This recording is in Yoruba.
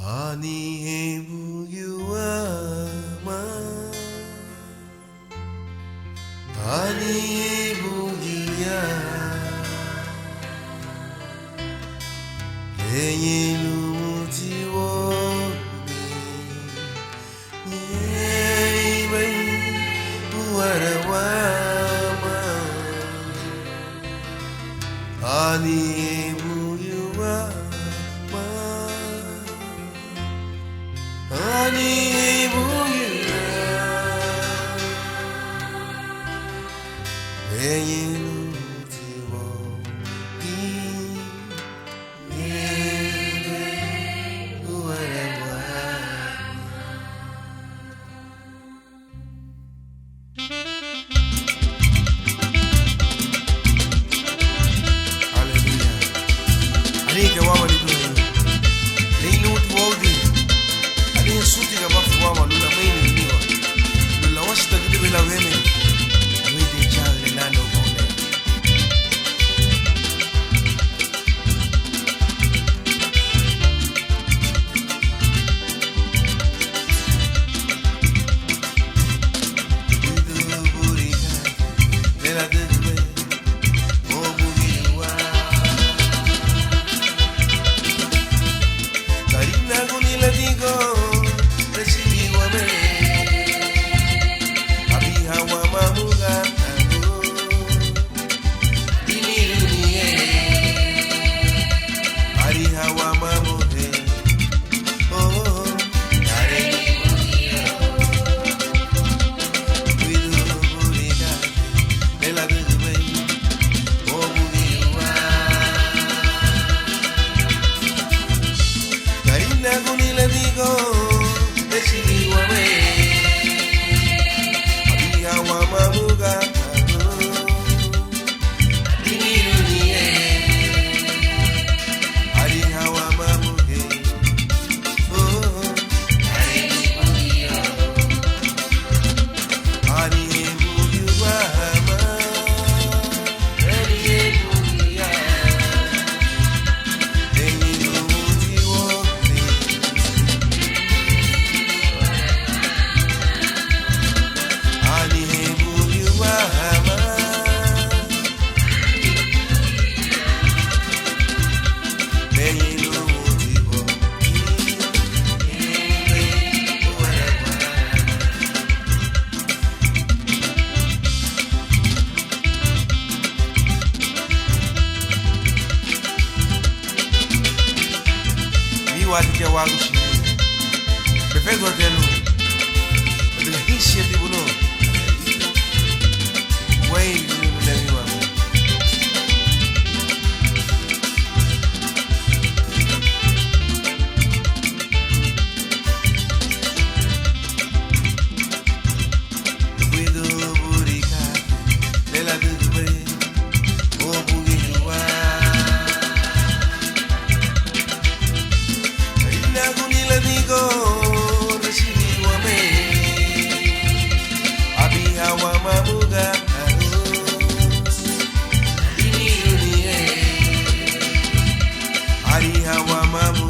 Ani hebu yuama Ani hebu gia Lenye lumuti woni Nyeibai uarawama Ani hebu yuama Ani hebu Lenye lumuti woni Nyeibai uarawama Hallelujah. Anika wama ni doyo. Leinu utu waudi. Anika suti ka bafu wama lula maini niwa. Lula washita gidibe la weme. Wede chale nano kone. Widu burika. Lela digbe. Obu giwa. Karina gunila digo, recibí guame. Abiha wamamuga ago. Dinirunie. Ariha wamamuge. Oh, dare nimunia. Widu burika, ela digbe. Obu giwa. Karina gunila digo, decidí guame. Abiha wamamuga ago. Dinirunie. Ariha wamamuge. Oh, dare nimunia. Ani hebu yuama. Ani hebu gia. Lenye lumuti woni. Ani hebu yuama. Lenye lumuti woni. Miwa tikia wangu shini. Befezo tenu. Bila hisi ya tibuno. Wei nule miwa. Widu burika. Lela digbe. Obu giwa. Karina gunila digo, recibí guame. Abiha wamamuga ago. Dinirunie. Ariha wamamuga.